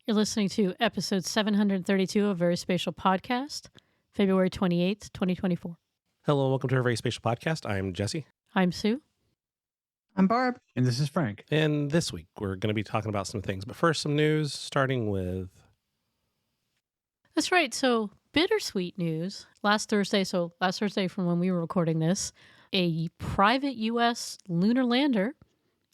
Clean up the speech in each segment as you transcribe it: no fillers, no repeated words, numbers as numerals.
You're listening to episode 732 of VerySpatial Podcast, February 28th, 2024. Hello, and welcome to our VerySpatial Podcast. I'm Jesse. I'm Sue. I'm Barb. And this is Frank. And this week, we're going to be talking about some things. But first, some news, starting with... That's right. So, bittersweet news. Last Thursday from when we were recording this, a private U.S. lunar lander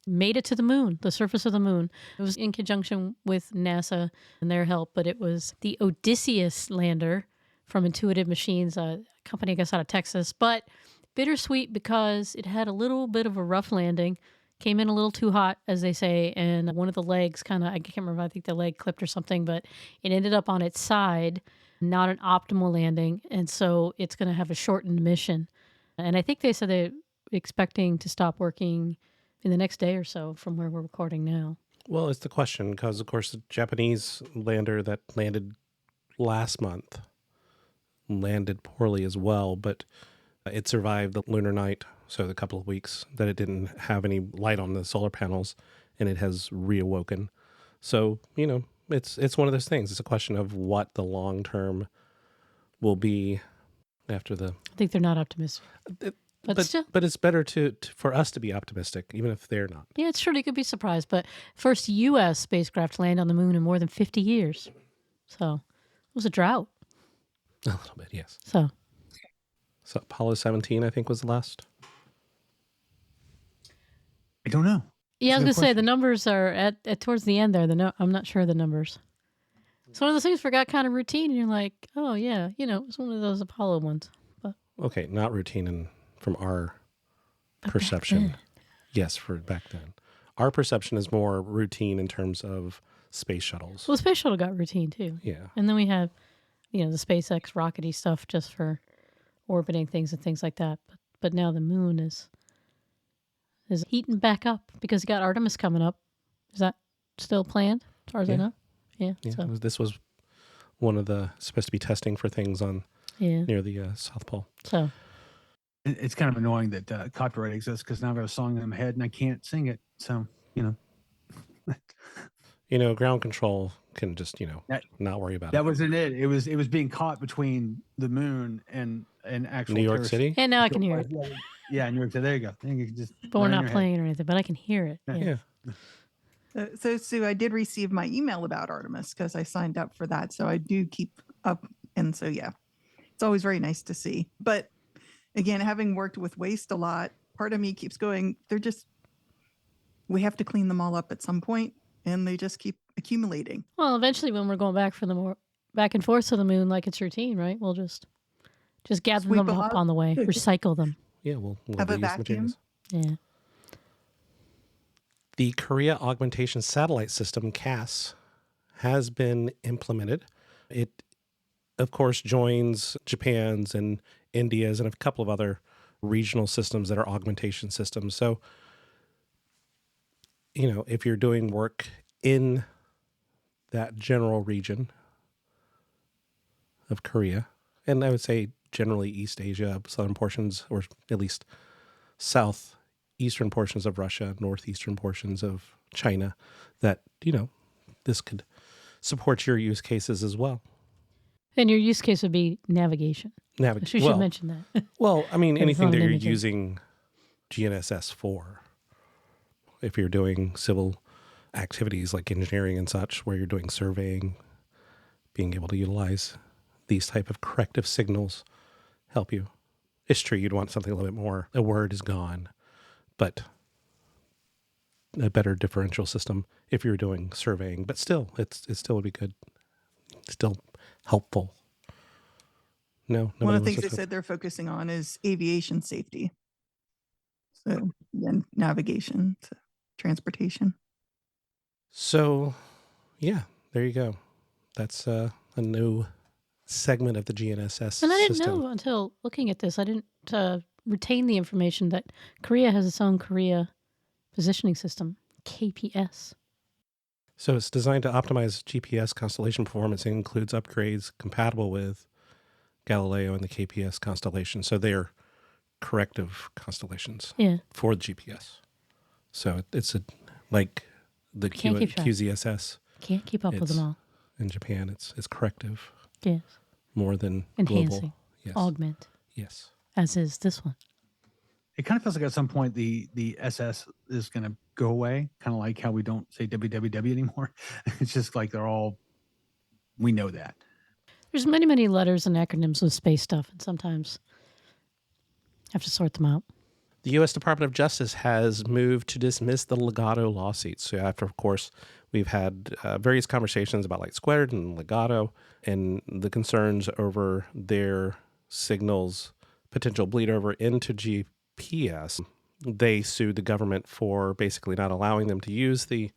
made it to the moon, the surface of the moon. It was in conjunction with NASA and their help, but it was the Odysseus lander from Intuitive Machines, a company, I guess, out of Texas. But bittersweet because it had a little bit of a rough landing, came in a little too hot, as they say, and one of the legs kind of, I can't remember, I think the leg clipped or something, but it ended up on its side, not an optimal landing, and so it's going to have a shortened mission. And I think they said they're expecting to stop working in the next day or so from where we're recording now. Well, it's the question, because, of course, the Japanese lander that landed last month landed poorly as well, but it survived the lunar night, so the couple of weeks that it didn't have any light on the solar panels, and it has reawoken. So, you know, it's one of those things. It's a question of what the long term will be after the... I think they're not optimistic. But it's better for us to be optimistic, even if they're not. Yeah, it's true. They could be surprised. But first U.S. spacecraft to land on the moon in more than 50 years. So it was a drought. A little bit, yes. So Apollo 17, I think, was the last. I don't know. Yeah, I was going to say, the numbers are at towards the end there. I'm not sure of the numbers. It's one of those things that got kind of routine, and you're like, oh, yeah, it's one of those Apollo ones. But okay, not routine from our perception. Yes, for back then. Our perception is more routine in terms of space shuttles. Well, the space shuttle got routine, too. Yeah. And then we have, the SpaceX rockety stuff just for orbiting things and things like that. But now the moon is heating back up because you got Artemis coming up. Is that still planned, as far as I know? Yeah. So. This was one of the supposed to be testing for things on near the South Pole. So it's kind of annoying that copyright exists because now I've got a song in my head and I can't sing it. So, ground control can just, not worry about it. That wasn't it. It was being caught between the moon and actual New York City? And now I can hear it. Yeah, New York City. There you go. But we're not playing or anything, but I can hear it. Yeah. So, Sue, I did receive my email about Artemis because I signed up for that. So I do keep up. And so, yeah, it's always very nice to see. But again, having worked with waste a lot, part of me keeps going, we have to clean them all up at some point, and they just keep accumulating. Well, eventually when we're going back back and forth to the moon like it's routine, right? We'll just gather them up on the way, recycle them. Yeah, we'll have a reuse vacuum. materials. Yeah. The Korea Augmentation Satellite System, KASS, has been implemented. It, of course, joins Japan's and India's and a couple of other regional systems that are augmentation systems. So, if you're doing work in that general region of Korea, and I would say generally East Asia, southern portions, or at least southeastern portions of Russia, northeastern portions of China, that, this could support your use cases as well. And your use case would be navigation. You should mention that. Well, I mean, anything that you're using GNSS for. If you're doing civil activities like engineering and such, where you're doing surveying, being able to utilize these type of corrective signals help you. It's true you'd want something a little bit more. A word is gone, but a better differential system if you're doing surveying. But still, it still would be good. Still helpful. No. One of the things they said they're focusing on is aviation safety. So then navigation, transportation. So, yeah, there you go. That's a new segment of the GNSS And I didn't system. know until looking at this. I didn't retain the information that Korea has its own Korea positioning system, KPS. So it's designed to optimize GPS constellation performance and includes upgrades compatible with Galileo and the KPS constellation. So they are corrective constellations for the GPS. So it's like the QZSS. Can't keep up with them all. in Japan. It's corrective Yes. more than Enhancing. global. Yes. Augment. Yes. As is this one. It kind of feels like at some point the SS is going to go away, kind of like how we don't say WWW anymore. It's just like we know that. There's many, many letters and acronyms with space stuff, and sometimes have to sort them out. The U.S. Department of Justice has moved to dismiss the Ligado lawsuits. So after, of course, we've had various conversations about Light Squared and Ligado and the concerns over their signals, potential bleed over into GPS. They sued the government for basically not allowing them to use the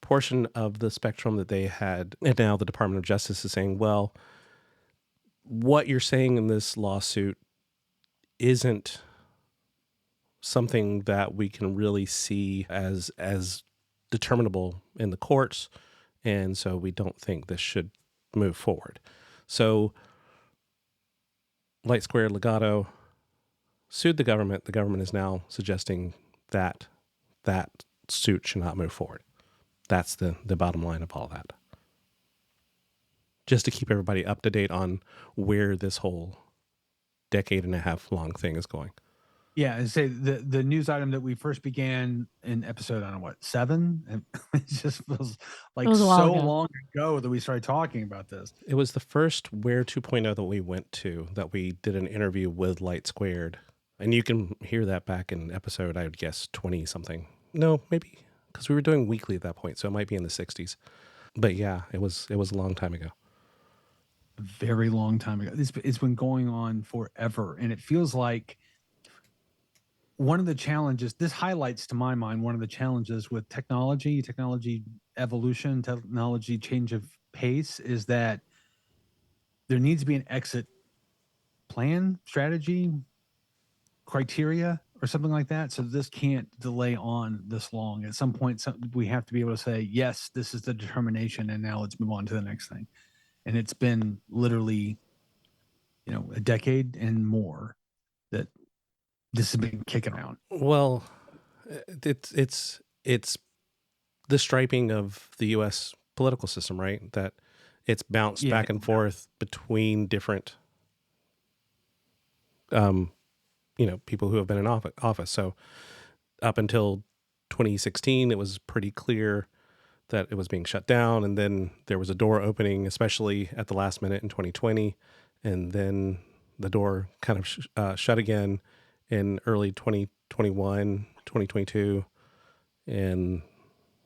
portion of the spectrum that they had. And now the Department of Justice is saying, well, what you're saying in this lawsuit isn't something that we can really see as determinable in the courts, and so we don't think this should move forward. So Light Squared Ligado sued the government. The government is now suggesting that that suit should not move forward. That's the bottom line of all that. Just to keep everybody up to date on where this whole decade and a half long thing is going. Yeah, and say the news item that we first began in episode, I don't know what, 7? And it just feels like so long ago that we started talking about this. It was the first Where 2.0 that we went to, that we did an interview with Light Squared. And you can hear that back in episode, I would guess, 20-something. No, maybe, because we were doing weekly at that point, so it might be in the 60s. But yeah, it was a long time ago. A very long time ago. It's been going on forever, and it feels like one of the challenges, this highlights to my mind, one of the challenges with technology evolution, technology change of pace, is that there needs to be an exit plan, strategy, criteria, or something like that. So this can't delay on this long. At some point, we have to be able to say, yes, this is the determination, and now let's move on to the next thing. And it's been literally, a decade and more that this has been kicking around. Well, it's the striping of the U.S. political system, right? That it's bounced back and forth between different, people who have been in office. So up until 2016, it was pretty clear that it was being shut down, and then there was a door opening, especially at the last minute in 2020, and then the door kind of shut again in early 2021, 2022. And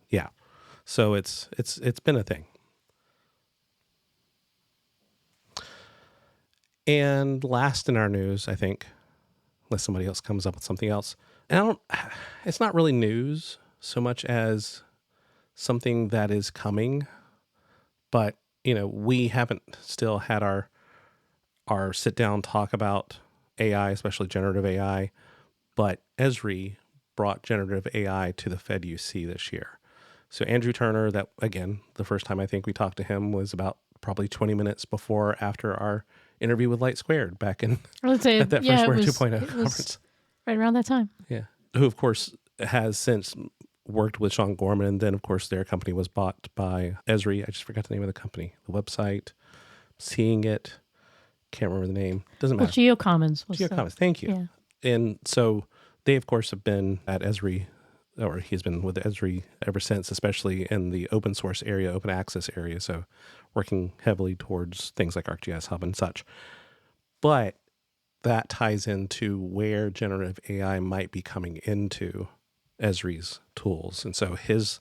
yeah, so it's been a thing. And last in our news, I think, unless somebody else comes up with something else, it's not really news so much as something that is coming, but we haven't still had our sit down talk about AI, especially generative AI, but Esri brought generative AI to the Fed UC this year. So Andrew Turner, that again, the first time I think we talked to him was about probably 20 minutes after our interview with Light Squared back in at that first Where 2.0 conference. Right around that time. Yeah. Who of course has since worked with Sean Gorman, and then of course their company was bought by Esri. I just forgot the name of the company. The website, seeing it, can't remember the name. Doesn't matter. Geocommons. Geocommons. Thank you. Yeah. And so they, of course, have been at Esri, or he's been with Esri ever since, especially in the open source area, open access area. So working heavily towards things like ArcGIS Hub and such. But that ties into where generative AI might be coming into Esri's tools. And so his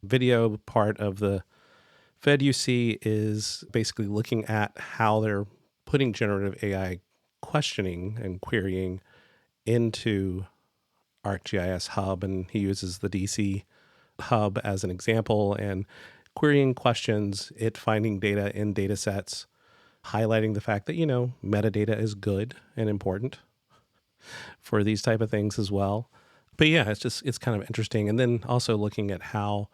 video part of the Fed UC is basically looking at how they're putting generative AI questioning and querying into ArcGIS Hub, and he uses the DC Hub as an example, and querying questions, it finding data in data sets, highlighting the fact that, metadata is good and important for these type of things as well. But yeah, it's kind of interesting. And then also looking at how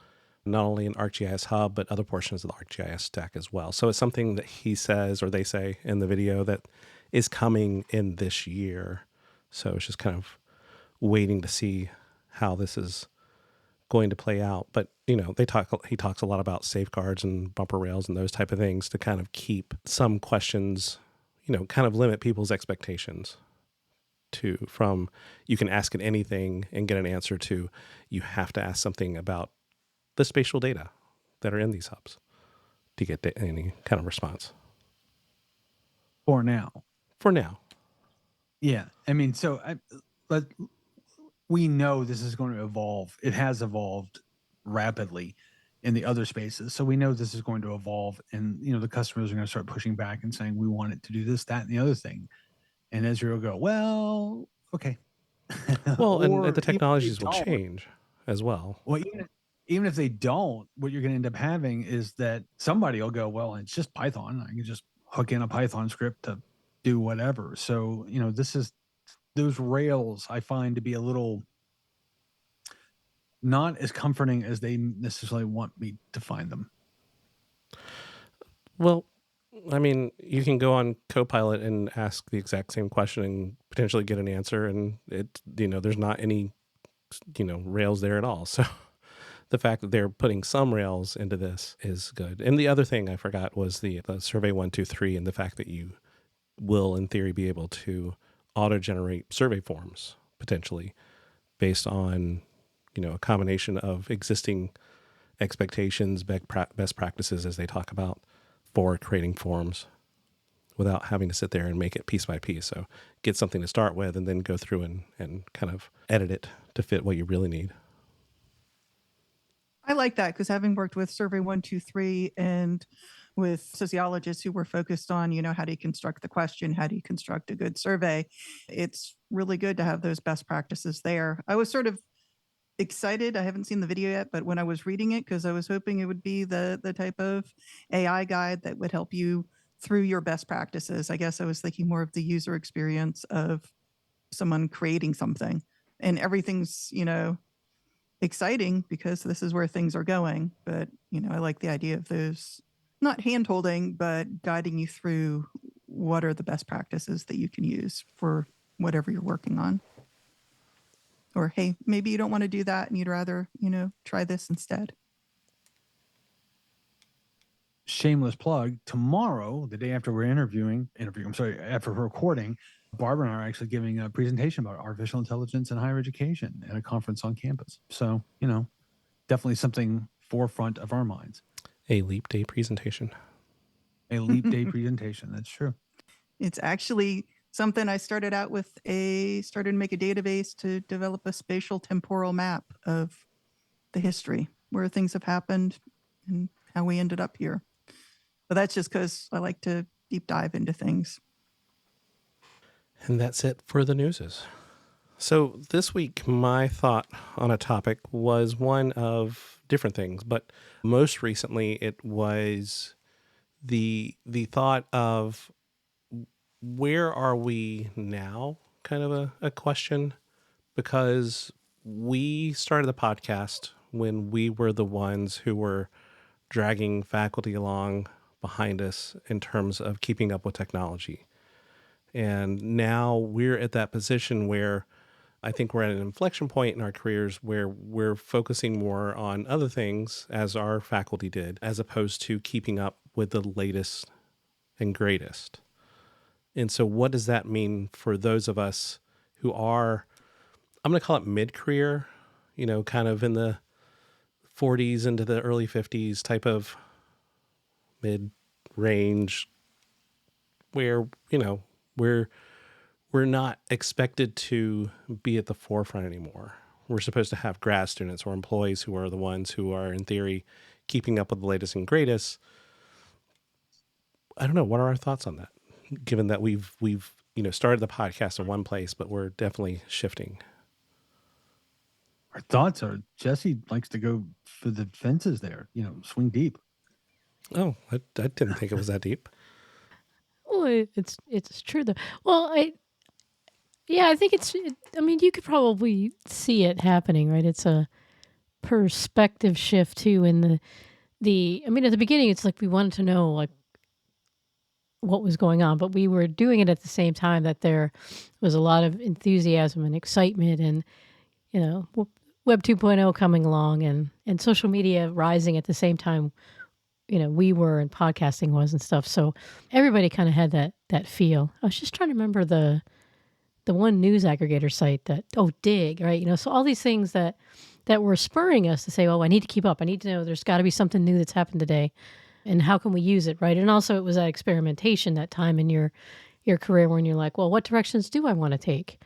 not only in ArcGIS Hub, but other portions of the ArcGIS stack as well. So it's something that he says, or they say in the video, that is coming in this year. So it's just kind of waiting to see how this is going to play out. But, he talks a lot about safeguards and bumper rails and those type of things to kind of keep some questions, kind of limit people's expectations from you can ask it anything and get an answer to you have to ask something about the spatial data that are in these hubs to get any kind of response. For now. Yeah. I mean, but we know this is going to evolve. It has evolved rapidly in the other spaces. So we know this is going to evolve, and the customers are going to start pushing back and saying, we want it to do this, that, and the other thing. And Esri will go, well, okay. Well, and the technologies will change as well. Well, even if they don't, what you're going to end up having is that somebody will go, well, it's just Python. I can just hook in a Python script to do whatever. So, those rails I find to be a little not as comforting as they necessarily want me to find them. Well, I mean, you can go on Copilot and ask the exact same question and potentially get an answer, and there's not any, rails there at all. So the fact that they're putting some rails into this is good. And the other thing I forgot was the survey 123 and the fact that you will, in theory, be able to auto-generate survey forms potentially based on, a combination of existing expectations, best practices as they talk about for creating forms without having to sit there and make it piece by piece. So get something to start with and then go through and kind of edit it to fit what you really need. I like that because having worked with Survey 123 and with sociologists who were focused on, how do you construct the question? How do you construct a good survey? It's really good to have those best practices there. I was sort of excited. I haven't seen the video yet, but when I was reading it, because I was hoping it would be the type of AI guide that would help you through your best practices. I guess I was thinking more of the user experience of someone creating something, and everything's, exciting because this is where things are going. But, I like the idea of those, not hand holding, but guiding you through what are the best practices that you can use for whatever you're working on. Or, hey, maybe you don't want to do that and you'd rather, try this instead. Shameless plug. Tomorrow, the day after we're after we're recording, Barbara and I are actually giving a presentation about artificial intelligence in higher education at a conference on campus. So, definitely something forefront of our minds. A leap day presentation. That's true. It's actually something I started out with started to make a database to develop a spatial temporal map of the history, where things have happened and how we ended up here. But that's just because I like to deep dive into things. And that's it for the newses. So this week, my thought on a topic was one of different things, but most recently it was the thought of where are we now, kind of a question, because we started the podcast when we were the ones who were dragging faculty along behind us in terms of keeping up with technology. And now we're at that position where I think we're at an inflection point in our careers where we're focusing more on other things, as our faculty did, as opposed to keeping up with the latest and greatest. And so what does that mean for those of us who are, I'm going to call it mid-career, kind of in the 40s into the early 50s type of mid-range, where, we're not expected to be at the forefront anymore. We're supposed to have grad students or employees who are the ones who are, in theory, keeping up with the latest and greatest. I don't know. What are our thoughts on that? Given that we've started the podcast in one place, but we're definitely shifting. Our thoughts are Jesse likes to go for the fences there, swing deep. Oh, I didn't think it was that deep. Well, it's true though. Well, I think you could probably see it happening, right? It's a perspective shift too in at the beginning, it's like we wanted to know like what was going on, but we were doing it at the same time that there was a lot of enthusiasm and excitement and, Web 2.0 coming along and social media rising at the same time, we were and podcasting was and stuff. So everybody kind of had that feel. I was just trying to remember the one news aggregator site Dig, right? So all these things that were spurring us to say, oh, I need to keep up. I need to know there's got to be something new that's happened today. And how can we use it, right? And also it was that experimentation, that time in your career when you're like, well, what directions do I want to take?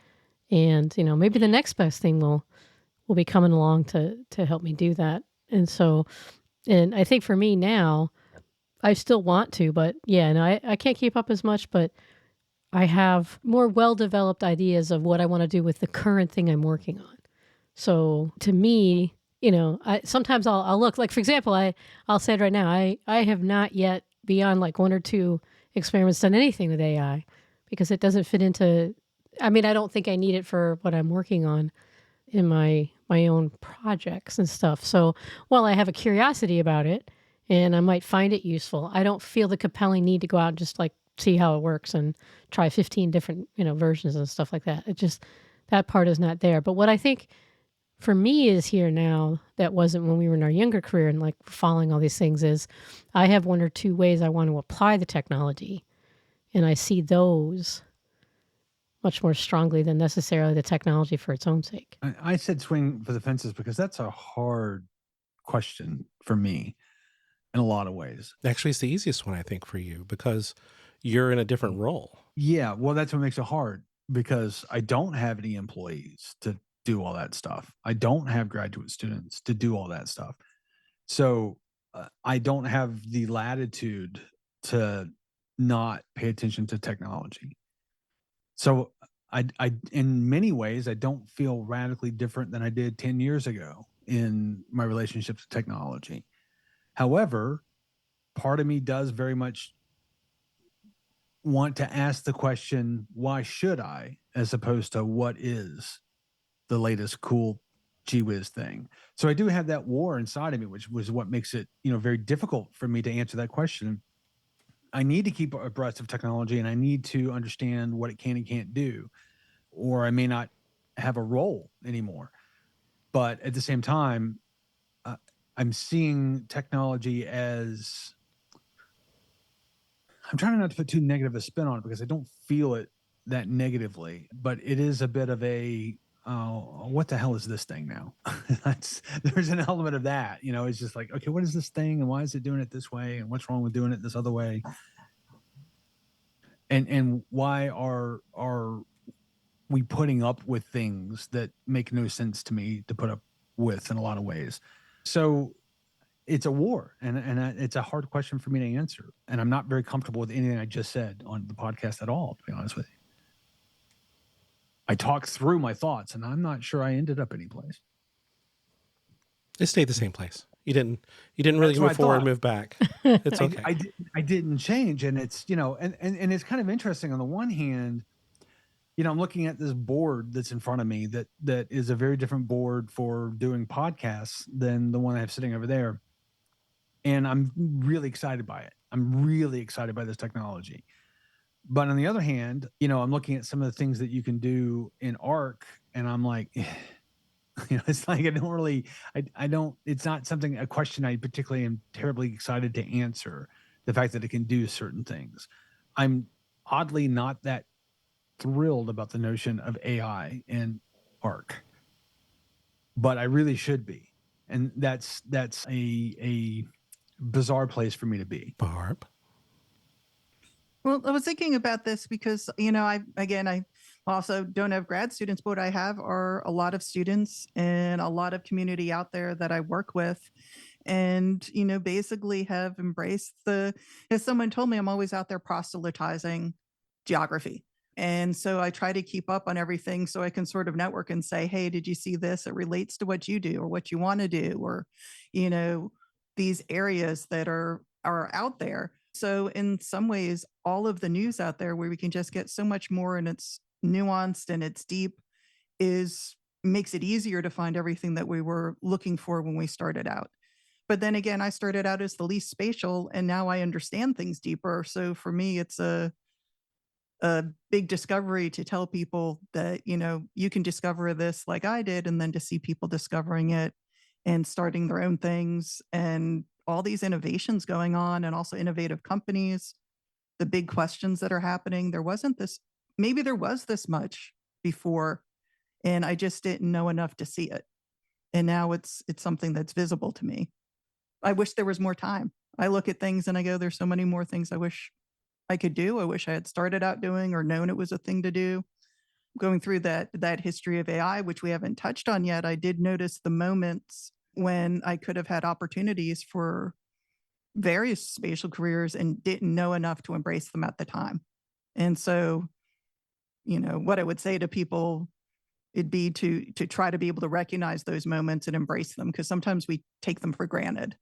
And, maybe the next best thing will be coming along to help me do that. And so, and I think for me now, I still want to, but yeah, and I can't keep up as much, but I have more well-developed ideas of what I want to do with the current thing I'm working on. So to me, sometimes I'll look, like, for example, I'll say it right now, I have not yet, beyond like 1 or 2 experiments, done anything with AI because it doesn't fit into, I don't think I need it for what I'm working on in my own projects and stuff. So while I have a curiosity about it and I might find it useful, I don't feel the compelling need to go out and just like see how it works and try 15 different, versions and stuff like that. It just, that part is not there. But what I think for me is here now that wasn't when we were in our younger career and like following all these things is I have 1 or 2 ways I want to apply the technology. And I see those much more strongly than necessarily the technology for its own sake. I said swing for the fences because that's a hard question for me in a lot of ways. Actually, it's the easiest one, I think, for you because you're in a different role. Yeah, well, that's what makes it hard because I don't have any employees to do all that stuff. I don't have graduate students to do all that stuff. So I don't have the latitude to not pay attention to technology. So I in many ways, I don't feel radically different than I did 10 years ago in my relationship to technology. However, part of me does very much want to ask the question, why should I, as opposed to what is the latest cool gee whiz thing. So I do have that war inside of me, which was what makes it, very difficult for me to answer that question. I need to keep abreast of technology and I need to understand what it can and can't do, or I may not have a role anymore. But at the same time, I'm seeing technology as, I'm trying not to put too negative a spin on it because I don't feel it that negatively, but it is a bit of a, what the hell is this thing now? There's an element of that, it's just like, okay, what is this thing and why is it doing it this way? And what's wrong with doing it this other way? And why are we putting up with things that make no sense to me to put up with in a lot of ways? So it's a war and it's a hard question for me to answer. And I'm not very comfortable with anything I just said on the podcast at all, to be honest with you. I talked through my thoughts and I'm not sure I ended up anyplace. It stayed the same place. You didn't really move forward and move back. It's okay. I didn't change. And it's, and it's kind of interesting. On the one hand, I'm looking at this board that's in front of me that is a very different board for doing podcasts than the one I have sitting over there. And I'm really excited by it. I'm really excited by this technology. But on the other hand, I'm looking at some of the things that you can do in ARC and I'm like, it's like, it's not a question I particularly am terribly excited to answer, the fact that it can do certain things. I'm oddly not that thrilled about the notion of AI in ARC, but I really should be. And that's a bizarre place for me to be. Barb. Well, I was thinking about this because, I also don't have grad students, but what I have are a lot of students and a lot of community out there that I work with and, basically have embraced as someone told me, I'm always out there proselytizing geography. And so I try to keep up on everything so I can sort of network and say, hey, did you see this? It relates to what you do or what you want to do, or, these areas that are out there. So in some ways, all of the news out there where we can just get so much more and it's nuanced and it's deep makes it easier to find everything that we were looking for when we started out. But then again, I started out as the least spatial and now I understand things deeper. So for me, it's a a big discovery to tell people that, you can discover this like I did, and then to see people discovering it and starting their own things and all these innovations going on, and also innovative companies, the big questions that are happening. Maybe there was this much before, and I just didn't know enough to see it. And now it's something that's visible to me. I wish there was more time. I look at things and I go, there's so many more things I wish I could do. I wish I had started out doing or known it was a thing to do. Going through that history of AI, which we haven't touched on yet, I did notice the moments when I could have had opportunities for various spatial careers and didn't know enough to embrace them at the time. And so, what I would say to people, it'd be to try to be able to recognize those moments and embrace them, because sometimes we take them for granted.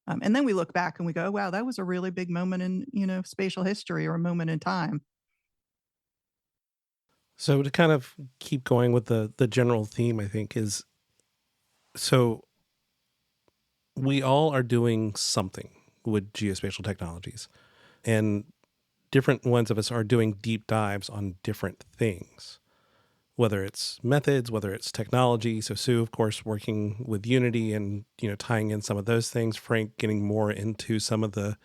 And then we look back and we go, wow, that was a really big moment in, spatial history, or a moment in time. So to kind of keep going with the general theme, I think is, so we all are doing something with geospatial technologies, and different ones of us are doing deep dives on different things, whether it's methods, whether it's technology. So Sue, of course, working with Unity and, tying in some of those things. Frank getting more into some of the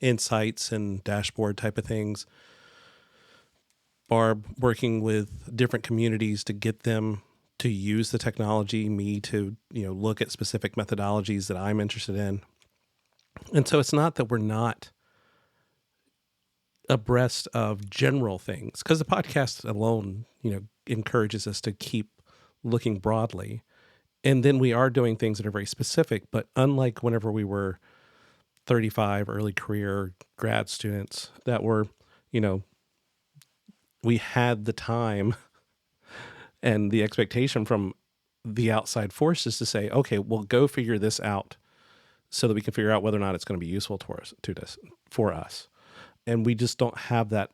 insights and dashboard type of things. Barb working with different communities to get them to use the technology, me to, look at specific methodologies that I'm interested in. And so it's not that we're not abreast of general things, because the podcast alone, encourages us to keep looking broadly. And then we are doing things that are very specific, but unlike whenever we were 35 early career grad students that were, we had the time and the expectation from the outside forces to say, okay, well, go figure this out so that we can figure out whether or not it's going to be useful for us. And we just don't have that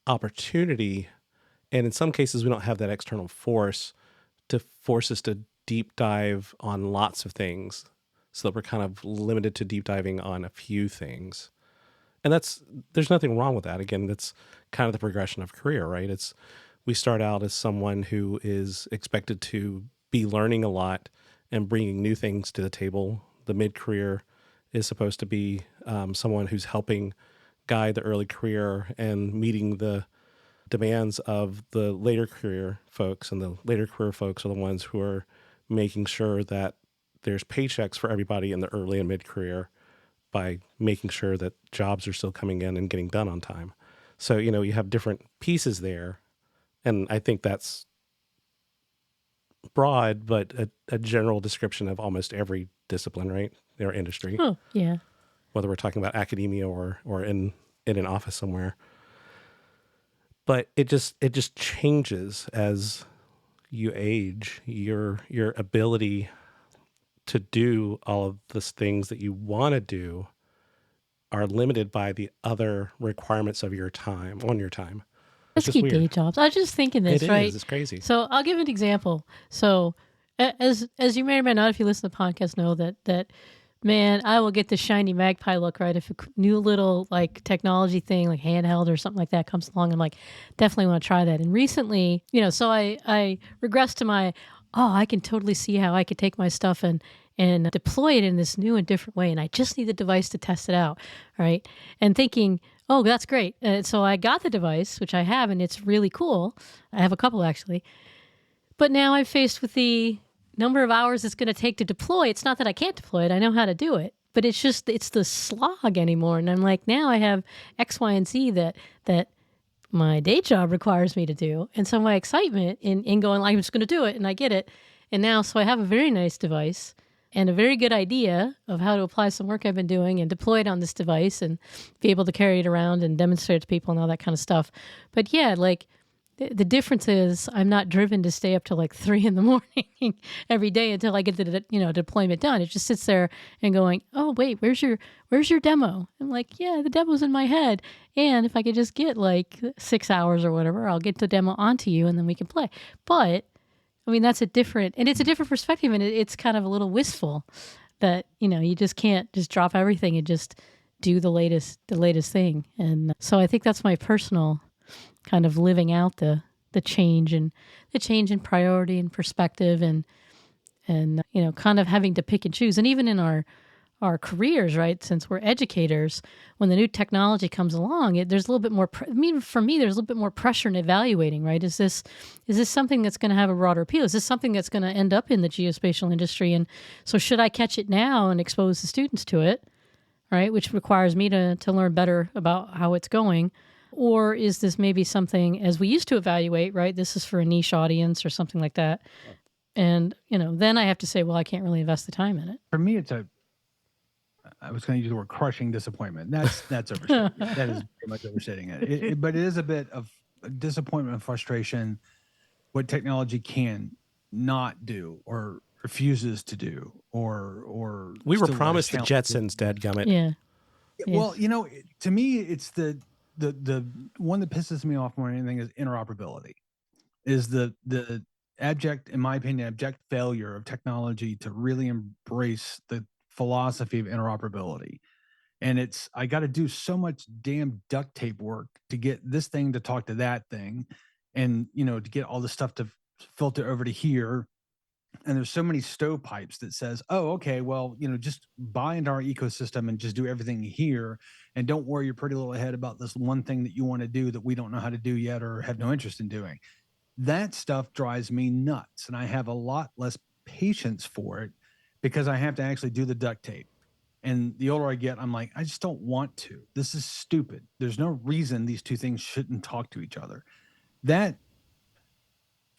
opportunity. And in some cases, we don't have that external force to force us to deep dive on lots of things, so that we're kind of limited to deep diving on a few things. And there's nothing wrong with that. Again, that's kind of the progression of career, right? We start out as someone who is expected to be learning a lot and bringing new things to the table. The mid-career is supposed to be someone who's helping guide the early career and meeting the demands of the later career folks. And the later career folks are the ones who are making sure that there's paychecks for everybody in the early and mid-career by making sure that jobs are still coming in and getting done on time. So, you have different pieces there. And I think that's broad, but a general description of almost every discipline, right? Or industry. Oh, yeah. Whether we're talking about academia or in an office somewhere. But it just changes as you age. Your ability to do all of the things that you want to do are limited by the other requirements of your time. Let's keep day jobs. I was just thinking this, right? It's crazy. So I'll give an example. So as you may or may not, if you listen to the podcast, know that man, I will get the shiny magpie look, right? If a new little like technology thing, like handheld or something like that comes along, I'm like, definitely want to try that. And recently, so I regressed to I can totally see how I could take my stuff and deploy it in this new and different way. And I just need the device to test it out, right? And thinking, oh, that's great. So I got the device, which I have, and it's really cool. I have a couple actually. But now I'm faced with the number of hours it's going to take to deploy. It's not that I can't deploy it. I know how to do it. But it's the slog anymore. And I'm like, now I have X, Y, and Z that my day job requires me to do. And so my excitement in going, I'm just going to do it, and I get it. And now, so I have a very nice device and a very good idea of how to apply some work I've been doing and deploy it on this device and be able to carry it around and demonstrate it to people and all that kind of stuff. But yeah, like the difference is I'm not driven to stay up till like 3 a.m. every day until I get the deployment done. It just sits there and going, oh wait, where's your demo? I'm like, yeah, the demo's in my head. And if I could just get like 6 hours or whatever, I'll get the demo onto you and then we can play. But I mean, it's a different perspective, and it's kind of a little wistful that, you just can't just drop everything and just do the latest thing. And so I think that's my personal kind of living out the change and the change in priority and perspective and kind of having to pick and choose. And even in our careers, right? Since we're educators, when the new technology comes along, there's a little bit more. For me, there's a little bit more pressure in evaluating. Right? Is this something that's going to have a broader appeal? Is this something that's going to end up in the geospatial industry? And so, should I catch it now and expose the students to it? Right, which requires me to learn better about how it's going, or is this maybe something as we used to evaluate? Right, this is for a niche audience or something like that. And then I have to say, well, I can't really invest the time in it. For me, I was going to use the word crushing disappointment. That's overstating. That is pretty much overstating it. But it is a bit of disappointment and frustration what technology can not do or refuses to do or we were promised the Jetsons, dadgummit. Yeah. Well, to me, it's the one that pisses me off more than anything is interoperability. Is the abject, in my opinion, abject failure of technology to really embrace the philosophy of interoperability. And I got to do so much damn duct tape work to get this thing to talk to that thing and, to get all the stuff to filter over to here. And there's so many stovepipes that says, oh, okay, well, just buy into our ecosystem and just do everything here. And don't worry your pretty little head about this one thing that you want to do that we don't know how to do yet or have no interest in doing. That stuff drives me nuts. And I have a lot less patience for it because I have to actually do the duct tape. And the older I get, I'm like, I just don't want to. This is stupid. There's no reason these two things shouldn't talk to each other. That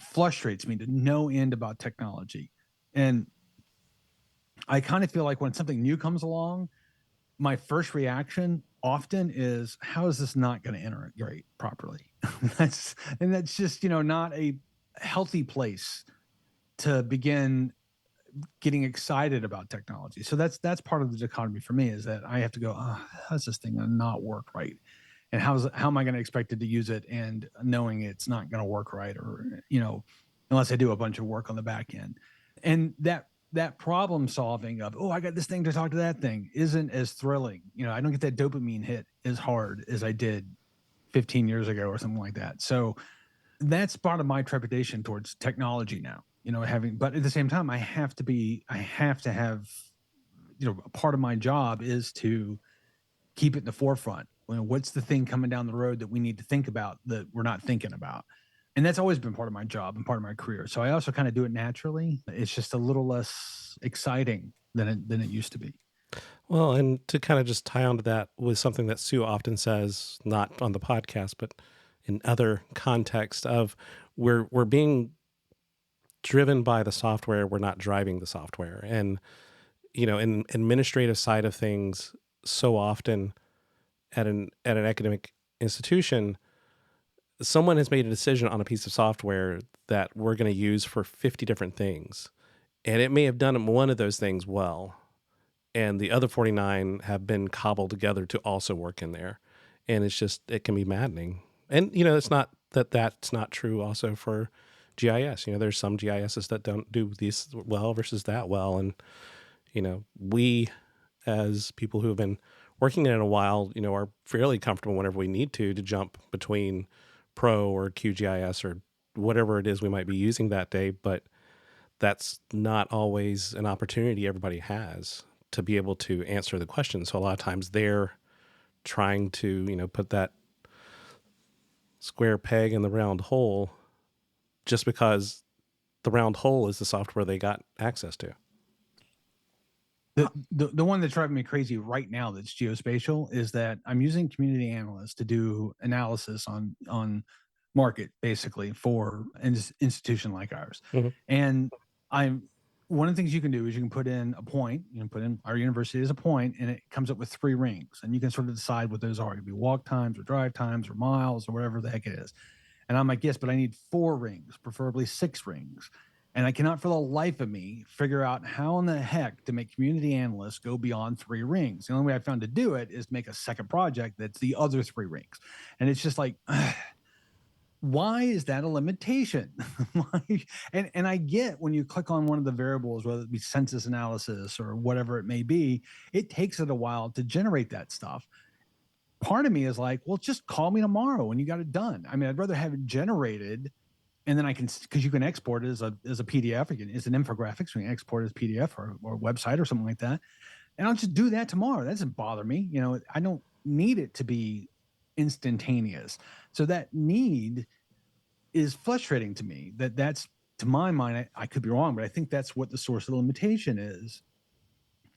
frustrates me to no end about technology. And I kind of feel like when something new comes along, my first reaction often is, how is this not going to integrate properly? that's just, not a healthy place to begin getting excited about technology. So that's part of the dichotomy for me, is that I have to go, how's this thing going to not work right? And how am I going to expect it to use it and knowing it's not going to work right, or, unless I do a bunch of work on the back end. And that problem solving of, I got this thing to talk to that thing isn't as thrilling. I don't get that dopamine hit as hard as I did 15 years ago or something like that. So that's part of my trepidation towards technology now, but at the same time, I have to have, a part of my job is to keep it in the forefront. What's the thing coming down the road that we need to think about that we're not thinking about? And that's always been part of my job and part of my career. So I also kind of do it naturally. It's just a little less exciting than it used to be. Well, and to kind of just tie onto that with something that Sue often says, not on the podcast, but in other context of we're being driven by the software, we're not driving the software. And, in administrative side of things, so often at an academic institution, someone has made a decision on a piece of software that we're going to use for 50 different things. And it may have done one of those things well, and the other 49 have been cobbled together to also work in there. And it can be maddening. And, it's not that's not true also for GIS. There's some GISs that don't do this well versus that well. And, we as people who have been working in it a while, are fairly comfortable whenever we need to jump between Pro or QGIS or whatever it is we might be using that day. But that's not always an opportunity everybody has to be able to answer the question. So a lot of times they're trying to, put that square peg in the round hole just because the round hole is the software they got access to. The one that's driving me crazy right now that's geospatial is that I'm using community analysts to do analysis on market, basically, for an institution like ours. Mm-hmm. And one of the things you can do is you can put in a point, you can put in our university as a point, and it comes up with 3 rings. And you can sort of decide what those are. It could be walk times or drive times or miles or whatever the heck it is. And I'm like, yes, but I need 4 rings, preferably 6 rings. And I cannot for the life of me figure out how in the heck to make community analysts go beyond 3 rings. The only way I found to do it is make a second project that's the other 3 rings. And it's just like, why is that a limitation? And I get when you click on one of the variables, whether it be census analysis or whatever it may be, it takes it a while to generate that stuff. part of me is like, well, just call me tomorrow when you got it done. I mean, I'd rather have it generated, and then I can, because you can export it as a PDF. It's an infographic, so you can export it as PDF or a website or something like that. And I'll just do that tomorrow. That doesn't bother me. You know, I don't need it to be instantaneous. So that need is frustrating to me. That's, to my mind, I could be wrong, but I think that's what the source of the limitation is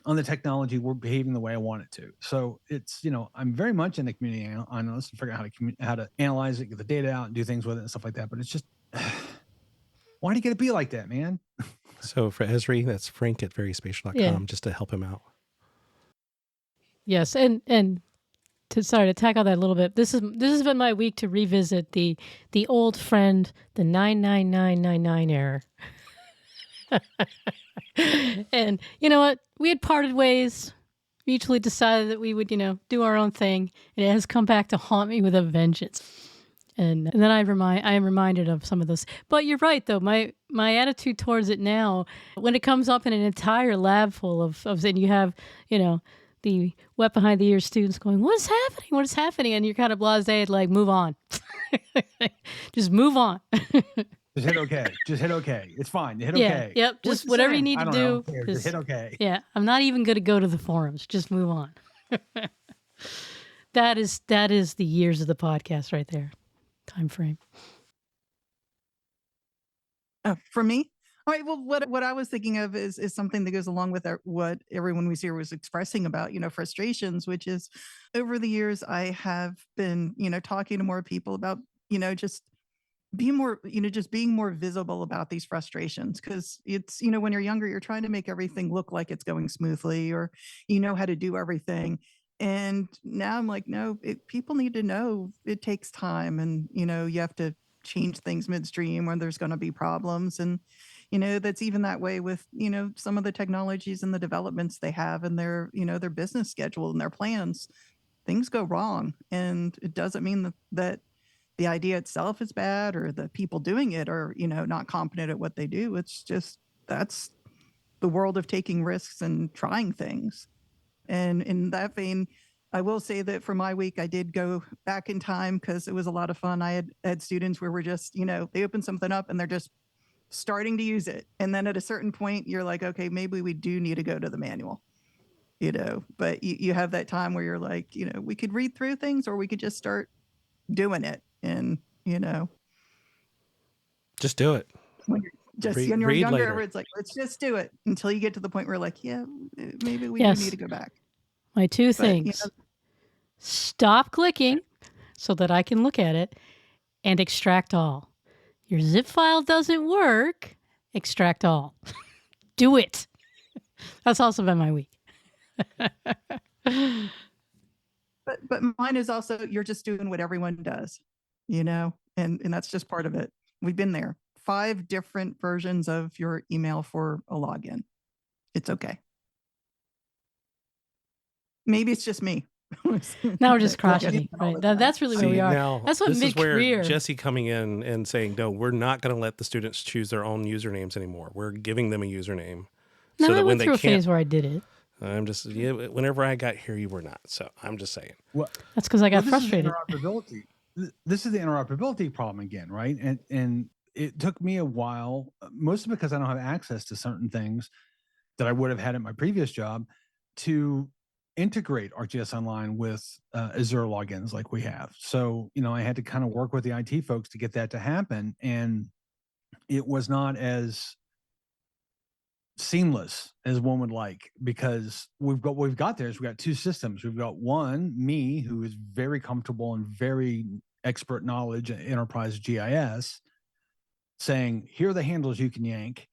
on the technology. We're behaving the way I want it to. So it's, you know, I'm very much in the community analyst to figure out how to analyze it, get the data out, and do things with it and stuff like that. But it's just, why do you get to be like that, man? So for Esri, that's Frank at VerySpatial.com, just to help him out. Yes, and to tackle that a little bit, this has been my week to revisit the old friend, the 99999 error. And you know what? We had parted ways, mutually decided that we would, you know, do our own thing, and it has come back to haunt me with a vengeance. And then I am reminded of some of those. But you're right, though. My attitude towards it now, when it comes up in an entire lab full of and you have, you know, the wet behind the ears students going, "What's happening? What is happening?" And you're kind of blasé, like, move on. Just move on. Just hit okay. Just hit okay. It's fine. Hit okay. Yep. Just whatever you need to do. Just hit okay. Yeah. I'm not even going to go to the forums. Just move on. That is the years of the podcast right there. Time frame. For me, all right. Well, what I was thinking of is something that goes along with what everyone was here was expressing about, you know, frustrations, which is over the years I have been, you know, talking to more people about, you know, just being more visible about these frustrations, because it's, you know, when you're younger, you're trying to make everything look like it's going smoothly, or you know how to do everything. And now I'm like, no, people need to know it takes time, and you know, you have to change things midstream when there's going to be problems. And you know, that's even that way with, you know, some of the technologies and the developments they have in their, you know, their business schedule and their plans. Things go wrong, and it doesn't mean that the idea itself is bad or the people doing it are, you know, not competent at what they do. It's just, that's the world of taking risks and trying things. And in that vein, I will say that for my week, I did go back in time because it was a lot of fun. I had students where we're just, you know, they open something up and they're just starting to use it. And then at a certain point, you're like, okay, maybe we do need to go to the manual, you know, but you have that time where you're like, you know, we could read through things or we could just start doing it. And, you know, just do it. When you're younger, later. It's like, let's just do it until you get to the point where you're like, yeah, maybe we do need to go back. My two things. You know, stop clicking so that I can look at it, and extract all. Your zip file doesn't work. Extract all. Do it. That's also been my week. But mine is also, you're just doing what everyone does, you know, and that's just part of it. We've been there. 5 different versions of your email for a login. It's okay. Maybe it's just me. Now we're just crotchety, right? That's really where we are. Now, that's what mid-career. Jesse coming in and saying, no, we're not going to let the students choose their own usernames anymore. We're giving them a username. No, I went through a phase where I did it. I'm just, whenever I got here, you were not. So I'm just saying. Well, that's because I got frustrated. This is the interoperability problem again, right? And it took me a while, mostly because I don't have access to certain things that I would have had at my previous job, to integrate ArcGIS Online with Azure logins like we have. So, you know, I had to kind of work with the IT folks to get that to happen. And it was not as seamless as one would like, because we've got 2 systems. We've got one, me, who is very comfortable and very expert knowledge in enterprise GIS, saying, here are the handles you can yank.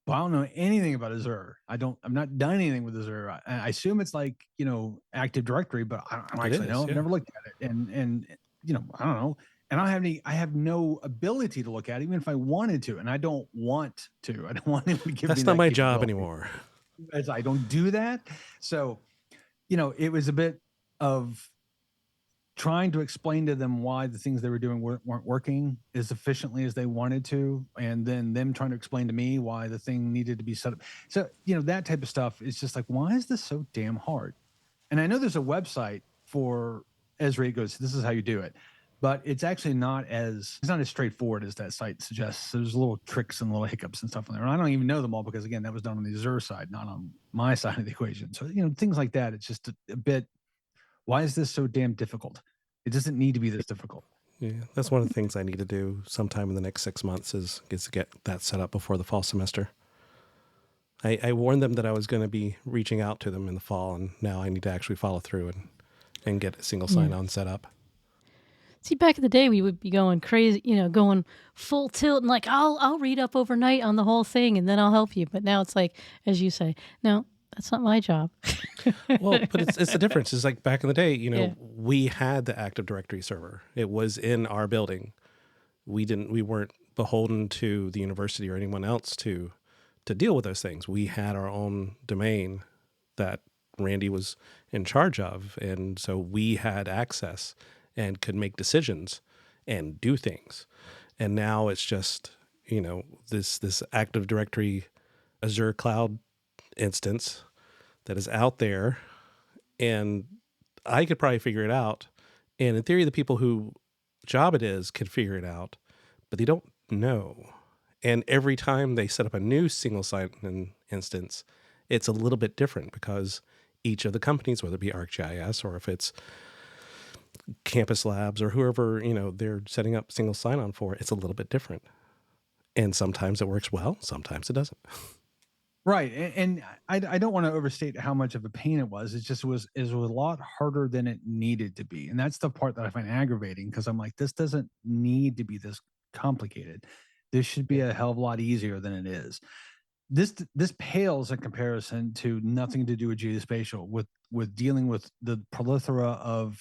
But I don't know anything about Azure. I'm not done anything with Azure. I assume it's like, you know, Active Directory, but I don't actually know. I've never looked at it. And you know, I don't know. And I have no ability to look at it, even if I wanted to. And I don't want to. I don't want anyone to give me that. That's not my job anymore. As I don't do that. So, you know, it was a bit of trying to explain to them why the things they were doing weren't working as efficiently as they wanted to, and then them trying to explain to me why the thing needed to be set up. So, you know, that type of stuff is just like, why is this so damn hard? And I know there's a website for Esri goes, this is how you do it. But it's actually not as straightforward as that site suggests. There's little tricks and little hiccups and stuff in there. And I don't even know them all because, again, that was done on the Azure side, not on my side of the equation. So, things like that. It's just a bit, why is this so damn difficult? It doesn't need to be this difficult. Yeah, that's one of the things I need to do sometime in the next 6 months is to get that set up before the fall semester. I warned them that I was going to be reaching out to them in the fall, and now I need to actually follow through and get a single sign-on set up. See, back in the day, we would be going crazy, going full tilt and like, I'll read up overnight on the whole thing and then I'll help you. But now it's like, as you say, no, that's not my job. Well, but it's the difference. It's like back in the day, we had the Active Directory server. It was in our building. We weren't beholden to the university or anyone else to deal with those things. We had our own domain that Randy was in charge of. And so we had access and could make decisions and do things. And now it's just, this Active Directory Azure cloud instance that is out there, and I could probably figure it out. And in theory, the people who job it is can figure it out, but they don't know. And every time they set up a new single sign-in instance, it's a little bit different because each of the companies, whether it be ArcGIS or if it's Campus Labs or whoever, they're setting up single sign-on for, it's a little bit different. And sometimes it works well, sometimes it doesn't. Right. And I don't want to overstate how much of a pain it was. It was a lot harder than it needed to be. And that's the part that I find aggravating because I'm like, this doesn't need to be this complicated. This should be a hell of a lot easier than it is. This pales in comparison to nothing to do with geospatial, with dealing with the plethora of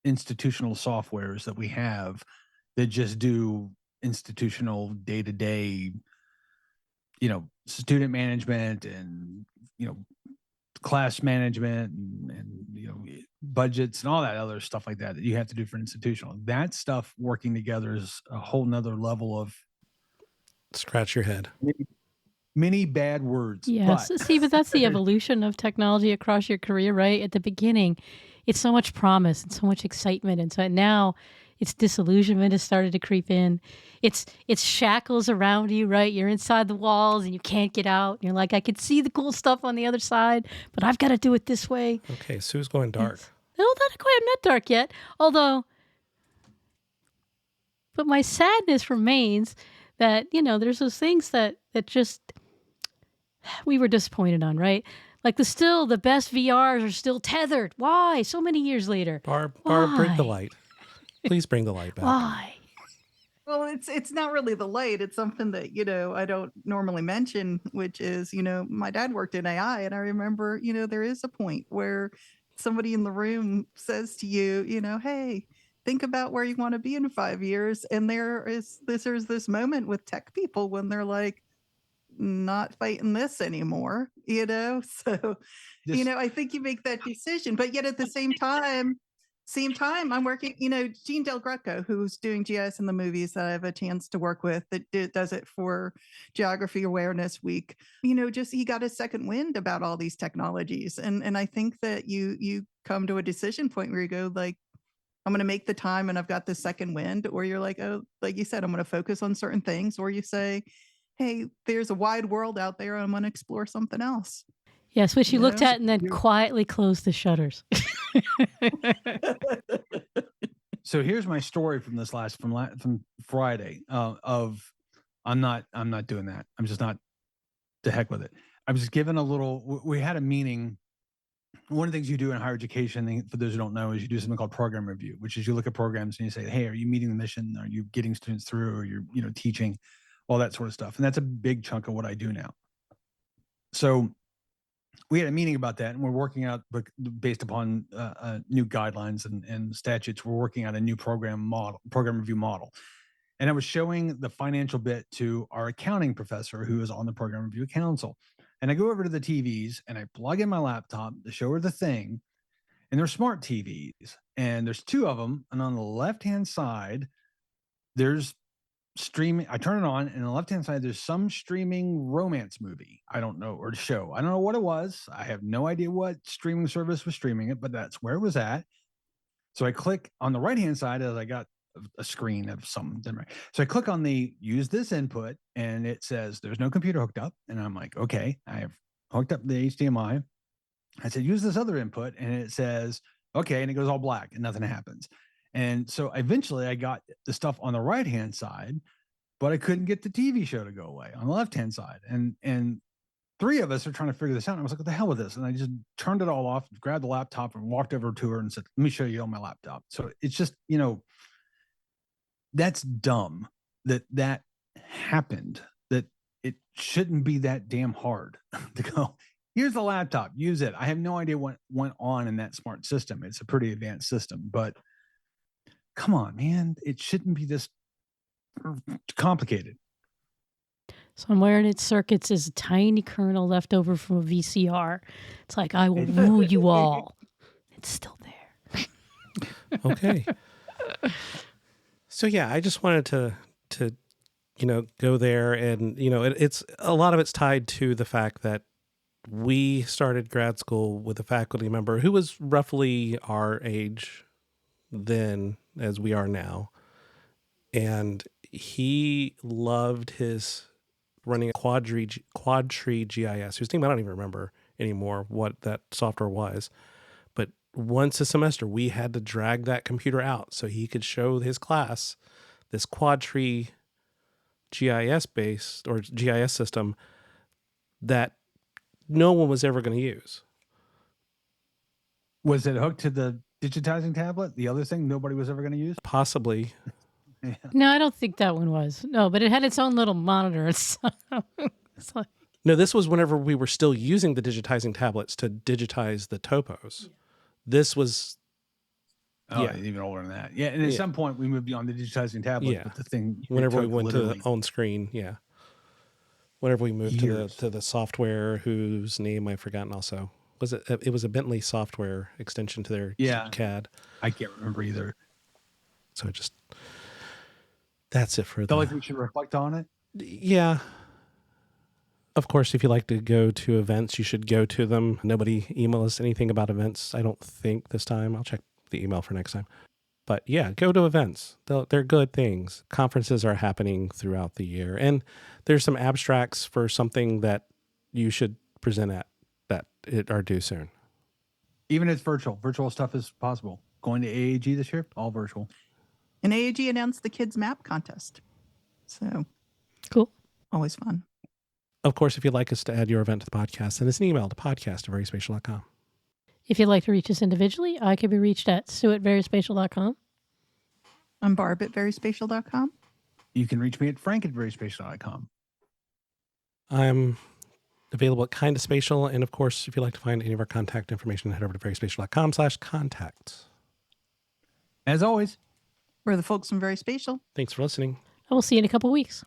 institutional softwares that we have that just do institutional day-to-day, student management and, class management and budgets and all that other stuff like that you have to do for institutional. That stuff working together is a whole nother level of scratch your head. Many bad words. Yes. But that's the evolution of technology across your career, right? At the beginning, it's so much promise and so much excitement. And so now it's disillusionment has started to creep in. It's shackles around you, right? You're inside the walls and you can't get out. You're like, I could see the cool stuff on the other side, but I've got to do it this way. Okay, Sue's going dark. No, not quite. I'm not dark yet. But my sadness remains that, there's those things that just we were disappointed on, right? Like the best VRs are still tethered. Why? So many years later. Barb, bring the light. Please bring the light back. Why? Well, it's not really the light. It's something that, I don't normally mention, which is, my dad worked in AI. And I remember, there is a point where somebody in the room says to you, hey, think about where you want to be in 5 years. And there's this moment with tech people when they're like, not fighting this anymore, so I think you make that decision, but yet at the same time I'm working, Gene Del Greco, who's doing GIS in the movies that I have a chance to work with, that does it for Geography Awareness Week, just he got a second wind about all these technologies, and I think that you come to a decision point where you go like, I'm going to make the time and I've got this second wind, or you're like, oh, like you said, I'm going to focus on certain things, or you say, hey, there's a wide world out there. I'm going to explore something else. Yes, which you looked at and then quietly closed the shutters. So here's my story from from Friday of I'm not doing that. I'm just not, to heck with it. I was given we had a meeting. One of the things you do in higher education, for those who don't know, is you do something called program review, which is you look at programs and you say, hey, are you meeting the mission? Are you getting students through? Or you're, teaching? All that sort of stuff. And that's a big chunk of what I do now. So we had a meeting about that, and we're working out, based upon new guidelines and statutes, we're working out a new program review model. And I was showing the financial bit to our accounting professor who is on the program review council. And I go over to the TVs and I plug in my laptop to show her the thing. And they're smart TVs. And there's two of them. And on the left-hand side, there's streaming. I turn it on, and on the left-hand side, there's some streaming romance movie. I don't know, or show. I don't know what it was. I have no idea what streaming service was streaming it, but that's where it was at. So I click on the right-hand side as I got a screen of something. So I click on the use this input and it says there's no computer hooked up. And I'm like, okay, I have hooked up the HDMI. I said, use this other input. And it says, okay. And it goes all black and nothing happens. And so eventually I got the stuff on the right-hand side, but I couldn't get the TV show to go away on the left-hand side. And three of us are trying to figure this out. And I was like, what the hell with this? And I just turned it all off, grabbed the laptop and walked over to her and said, let me show you on my laptop. So it's just, that's dumb that happened, that it shouldn't be that damn hard to go, here's the laptop, use it. I have no idea what went on in that smart system. It's a pretty advanced system, but come on, man. It shouldn't be this complicated. Somewhere in its circuits is a tiny kernel left over from a VCR. It's like, I will woo you all. It's still there. Okay. So yeah, I just wanted to go there, and it's a lot of it's tied to the fact that we started grad school with a faculty member who was roughly our age then as we are now, and he loved his running a Quadtree GIS, whose name I don't even remember anymore what that software was. But once a semester, we had to drag that computer out so he could show his class this Quadtree GIS based or GIS system that no one was ever going to use. Was it hooked to the digitizing tablet? The other thing nobody was ever going to use? Possibly. Yeah. No, I don't think that one was. No, but it had its own little monitor. It's like, No, this was whenever we were still using the digitizing tablets to digitize the topos. Yeah. This was... even older than that. Yeah, and at some point we moved beyond the digitizing tablet. Yeah. But the thing... Whenever we went to the on screen, yeah. Whenever we moved to the software whose name I've forgotten also. It was a Bentley software extension to their CAD. I can't remember either. So that's it for I feel like we should reflect on it. Yeah. Of course, if you like to go to events, you should go to them. Nobody email us anything about events, I don't think, this time. I'll check the email for next time. But yeah, go to events. They're good things. Conferences are happening throughout the year. And there's some abstracts for something that you should present at that are due soon. Even if it's virtual. Virtual stuff is possible. Going to AAG this year, all virtual. And AAG announced the Kids Map contest. So cool. Always fun. Of course, if you'd like us to add your event to the podcast, send us an email to podcast@veryspatial.com. If you'd like to reach us individually, I can be reached at sue@veryspatial.com. I'm Barb at VerySpatial.com. You can reach me at Frank at VerySpatial.com. I'm available at Kinda Spatial. And of course, if you'd like to find any of our contact information, head over to veryspatial.com/contact. As always, we're the folks from VerySpatial. Thanks for listening. I will see you in a couple weeks.